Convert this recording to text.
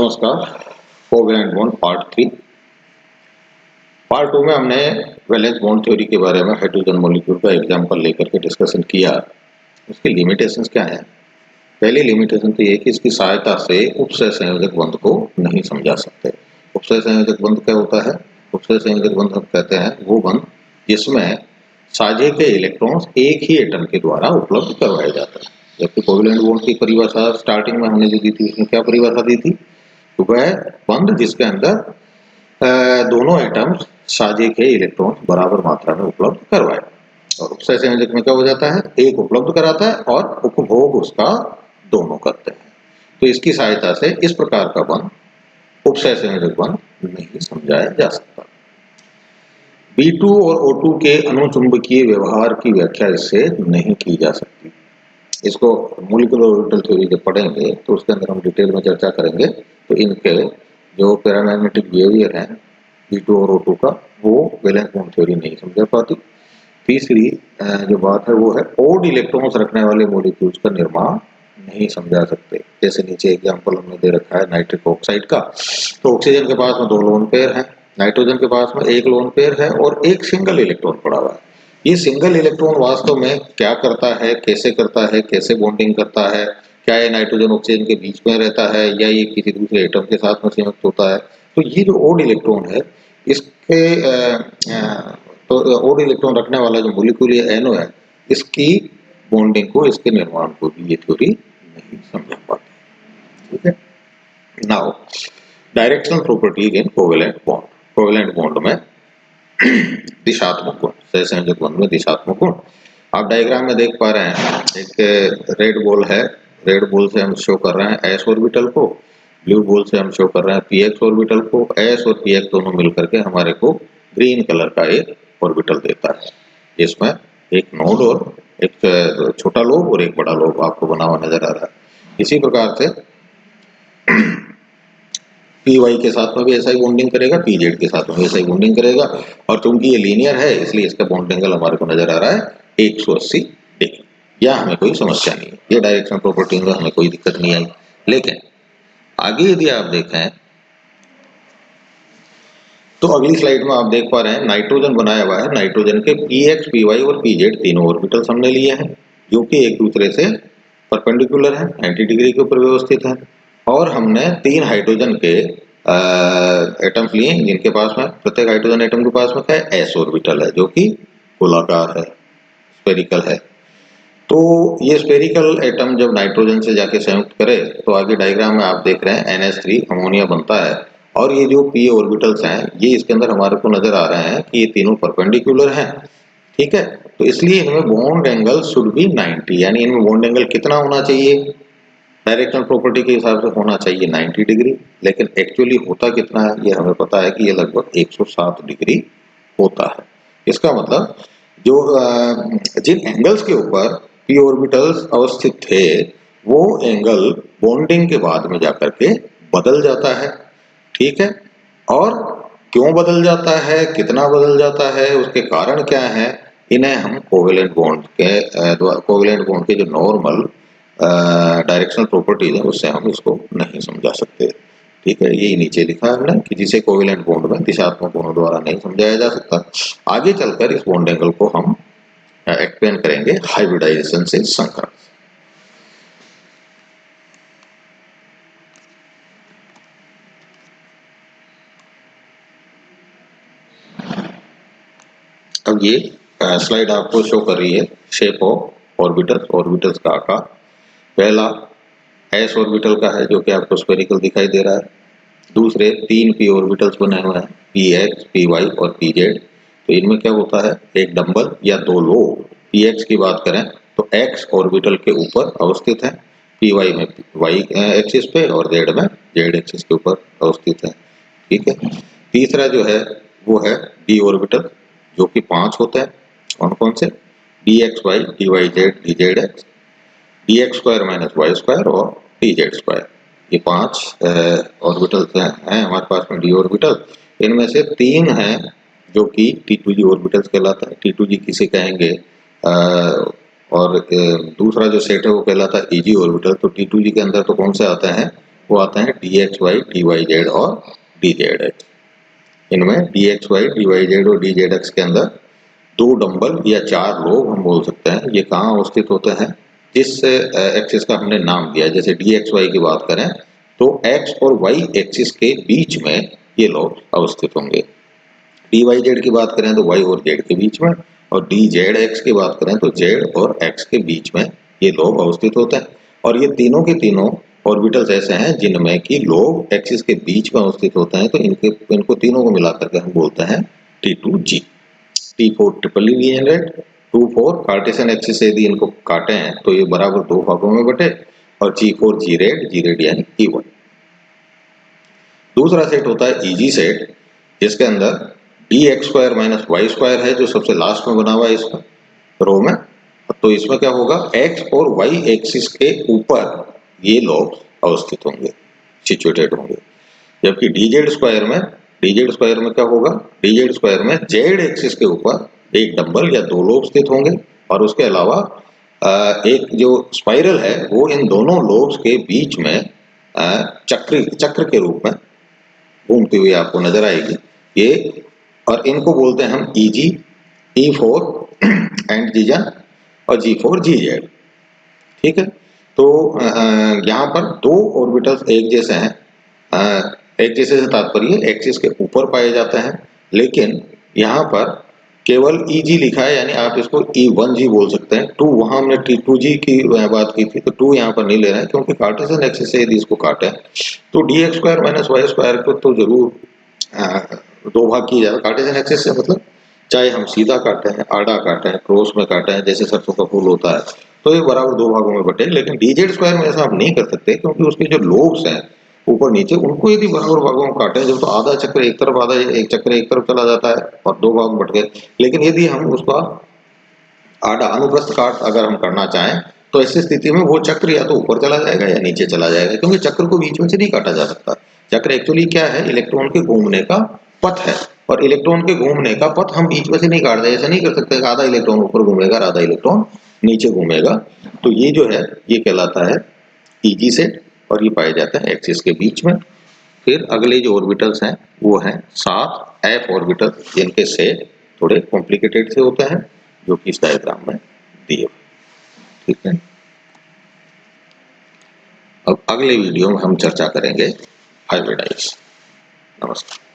नमस्कार। Covalent bond part 3। Part 2 में हमने वैलेंस बॉन्ड थ्योरी के बारे में हाइड्रोजन मॉलिक्यूल का एग्जांपल लेकर के डिस्कशन किया। उसकी लिमिटेशंस क्या है? पहली लिमिटेशन तो ये कि इसकी सहायता से उपसय संयोजक बंध को नहीं समझा सकते। उपसय संयोजक बंध क्या होता है? उपसय संयोजक बंध हम कहते हैं वो बंध जिसमें साझे के इलेक्ट्रॉन्स एक ही एटम के द्वारा उपलब्ध करवाए जाते हैं। जबकि कोवेलेंट बॉन्ड की परिभाषा स्टार्टिंग में हमने जो दी थी उसमें क्या परिभाषा दी थी? तो वह बंध जिसके अंदर दोनों एटम्स साझे के इलेक्ट्रॉन बराबर मात्रा में उपलब्ध करवाए। और उपसय संयोजक में क्या हो जाता है? एक उपलब्ध कराता है और उपभोग उसका दोनों करते हैं। तो इसकी सहायता से इस प्रकार का बंध उपसय संयोजक बंध नहीं समझाया जा सकता। B2 और O2 के अणुचुंबकीय व्यवहार की व्याख्या इससे नहीं की जा सकती। इसको मॉलिक्यूलर ऑर्बिटल थ्योरी जब पढ़ेंगे तो उसके अंदर हम डिटेल में चर्चा करेंगे। तो इनके जो पैरामैग्नेटिक बिहेवियर है B2 और O2 का, वो वैलेंस बॉन्ड थ्योरी नहीं समझा पाती। तीसरी जो बात है वो है ओड इलेक्ट्रॉन्स रखने वाले मॉलिक्यूल्स का निर्माण नहीं समझा सकते। जैसे नीचे एग्जांपल हमने दे रखा है नाइट्रिक ऑक्साइड का। तो ऑक्सीजन के पास में 2 लोन पेयर है, नाइट्रोजन के पास में 1 लोन पेयर है और एक सिंगल इलेक्ट्रॉन पड़ा हुआ है। ये सिंगल इलेक्ट्रॉन वास्तव में क्या करता है, कैसे बॉन्डिंग करता है, क्या ये नाइट्रोजन ऑक्सीजन के बीच में रहता है या ये किसी दूसरे एटम के साथ में संयुक्त होता है? तो ये जो ओड इलेक्ट्रॉन है इसके तो ओड इलेक्ट्रॉन रखने वाला जो मॉलिक्यूल ये NO है, इसकी बॉन्डिंग को, इसके निर्माण को भी ये थ्योरी नहीं समझा पाती। ठीक है। नाउ डायरेक्शनल प्रॉपर्टीज इन कोवेलेंट बॉन्ड। कोवेलेंट बॉन्ड में दिशात्मक गुण, सहसंयोजक बंध में दिशात्मक गुण आप डायग्राम में देख पा रहे हैं। एक रेड बॉल है, रेड बॉल से हम शो कर रहे हैं s ऑर्बिटल को, ब्लू बॉल से हम शो कर रहे हैं px ऑर्बिटल को। s और px दोनों मिलकर के हमारे को ग्रीन कलर का एक ऑर्बिटल देता है, जिसमें एक नोड और एक छोटा लोब और एक बड़ा लोब आपको बना हुआ नजर आ रहा है। इसी प्रकार से पी वाई के साथ में भी ऐसा ही बॉन्डिंग करेगा, पी जेड के साथ में भी ऐसा ही बॉन्डिंग करेगा। और चूंकि ये लीनियर है इसलिए इसका बॉन्ड एंगल हमारे को नजर आ रहा है 180 डिग्री। या हमें कोई समस्या नहीं है, ये डायरेक्शनल प्रॉपर्टी में हमें कोई दिक्कत नहीं आई। लेकिन आगे यदि आप देखें तो अगली स्लाइड में आप देख पा रहे हैं नाइट्रोजन बनाया हुआ है। नाइट्रोजन के पीएक्स, पीवाई और पीजेड तीनों ऑर्बिटल्स हमने लिए हैं जो कि एक दूसरे से परपेंडिकुलर है, 90 डिग्री के ऊपर व्यवस्थित है। और हमने 3 हाइड्रोजन के एटम्स लिए जिनके पास में, प्रत्येक हाइड्रोजन एटम के पास में क्या है? s ऑर्बिटल है जो कि गोलाकार है, स्फेरिकल है। तो ये स्फेरिकल एटम जब नाइट्रोजन से जाके संयुक्त करे तो आगे डायग्राम में आप देख रहे हैं NH3 अमोनिया बनता है। और ये जो p ऑर्बिटल्स हैं ये इसके अंदर हमारे को नजर आ रहे हैं कि ये तीनों परपेंडिकुलर हैं। ठीक है। तो इसलिए इनमें बॉन्ड एंगल शुड बी 90, यानी इनमें बॉन्ड एंगल कितना होना चाहिए? डायरेक्शनल प्रॉपर्टी के हिसाब से होना चाहिए 90 डिग्री। लेकिन एक्चुअली होता कितना है ये हमें पता है कि ये लगभग 107 डिग्री होता है। इसका मतलब जो जिन एंगल्स के ऊपर p ऑर्बिटल्स अवस्थित थे वो एंगल बॉन्डिंग के बाद में जाकर के बदल जाता है। ठीक है। और क्यों बदल जाता है, कितना बदल जाता है, उसके कारण क्या है, इन्हें हम कोवेलेंट बॉन्ड के जो नॉर्मल डायरेक्शनल प्रॉपर्टीज है उससे हम इसको नहीं समझा सकते। ठीक है। यही नीचे लिखा है हमने कि जिसे कोवेलेंट बॉन्ड में दिशात्मक गुणों द्वारा नहीं समझाया जा सकता। आगे चलकर इस बॉन्ड एंगल को हम एक्सप्लेन करेंगे हाइब्रिडाइजेशन से संकरण। अब ये स्लाइड आपको शो कर रही है शेप ऑफ ऑर्बिटल्स, ऑर्बिटल्स का आकार। पहला s ऑर्बिटल का है जो कि आपको स्फेरिकल दिखाई दे रहा है। दूसरे 3 p ऑर्बिटल्स बने हुए हैं, px, py और pz। तो इनमें क्या होता है? एक डंबल या 2 लोब। px की बात करें तो x ऑर्बिटल के ऊपर अवस्थित है, py में y एक्सिस पे और z में z एक्सिस के ऊपर अवस्थित है। ठीक है। तीसरा जो है वो है d ऑर्बिटल जो कि 5 होते हैं। कौन कौन से? dxy, dyz, dzx, dx square minus Y square और dz स्क्वायर। ये 5 ऑर्बिटल्स हैं हमारे पास में d ऑर्बिटल। इनमें से 3 हैं जो कि T2g ऑर्बिटल्स कहलाता है। T2g किसे कहेंगे? और दूसरा जो सेट है वो कहलाता है Eg ऑर्बिटल। तो T2g के अंदर तो कौन से आते हैं? वो आते हैं dxy, dyz और dzx। इनमें dxy, dyz और dzx के अंदर दो डंबल या चार लोग हम बोल सकते हैं। ये कहाँ अवस्थित होते हैं, जिस एक्सिस का हमने नाम दिया। जैसे dxy की बात करें तो x और y एक्सिस के बीच में ये लोग अवस्थित होंगे। dyz की बात करें तो y और z के बीच में, और dzx की बात करें तो z और x के बीच में ये लोग अवस्थित होते हैं। और ये तीनों के तीनों ऑर्बिटल्स ऐसे हैं जिनमें कि लोग एक्सिस के बीच में अवस्थित होते हैं, तो इनको तीनों को मिलाकर के हम बोलते हैं T2G। T4 triple E generate, 2-4 Cartesian axis से यदि इनको काटे हैं तो ये बराबर दो भागों में बटे, और G4 G रेड यानी E1। दूसरा सेट होता है EG सेट, जिसके अंदर dx square minus Y square है जो सबसे लास्ट में बना हुआ है इसमें रो में। तो इसमें क्या होगा, x और y एक्सिस के ऊपर ये लोग अवस्थित होंगे, सिचुएटेड होंगे। जबकि dz स्क्वायर में क्या होगा, dz स्क्वायर में z एक्सिस के ऊपर एक डंबल या दो लोग स्थित होंगे, और उसके अलावा एक जो स्पाइरल है वो इन दोनों लोब्स के बीच में चक्र के रूप में घूमती हुई आपको नजर आएगी ये। और इनको बोलते हैं हम EG, E4 एंड जीजा और G4 GZ। ठीक है, तो यहाँ पर दो ऑर्बिटल्स एक जैसे हैं। एक जैसे से तात्पर्य एक्सिस के ऊपर पाए जाते हैं, लेकिन यहाँ पर केवल EG लिखा है, यानी आप इसको E1G बोल सकते हैं। 2 वहां हमने T2G की बात की थी, तो 2 यहाँ पर नहीं ले रहे हैं, क्योंकि कार्टेशियन एक्सिस से यदि इसको काटे तो dx square minus Y square को तो जरूर दो भाग किया जाएगा कार्टेशियन एक्सिस से। मतलब चाहे हम सीधा काटे हैं, आड़ा काटे हैं, क्रॉस में काटे हैं, जैसे सरसों का फूल होता है, तो ये बराबर दो भागों में बटे। लेकिन dz स्क्वायर में ऐसा आप नहीं कर सकते, क्योंकि उसके जो लोब्स हैं ऊपर नीचे, उनको यदि बराबर भागों में काटे जब, तो आधा चक्र एक तरफ, आधा एक चक्र एक तरफ चला जाता है और दो भाग बट गए। लेकिन यदि हम उसका आधा अनुप्रस्थ काट अगर हम करना चाहें तो ऐसी स्थिति में वो चक्र या तो ऊपर चला जाएगा या नीचे चला जाएगा, क्योंकि चक्र को बीच में से नहीं काटा जा सकता। चक्र एक्चुअली क्या है, इलेक्ट्रॉन के घूमने का पथ है, और इलेक्ट्रॉन के घूमने का पथ हम बीच में से नहीं काटते। ऐसा नहीं कर सकते आधा इलेक्ट्रॉन ऊपर घूमेगा, आधा इलेक्ट्रॉन नीचे घूमेगा। तो ये जो है ये कहलाता है EG सेट, और ये पाए जाते हैं एक्सिस के बीच में। फिर अगले जो ऑर्बिटल्स हैं वो हैं 7 f ऑर्बिटल, जिनके सेट थोड़े कॉम्प्लिकेटेड से होते हैं, जो कि इस डायग्राम में दिए। ठीक है, अब अगले वीडियो में हम चर्चा करेंगे हाइब्रिडाइज। नमस्कार।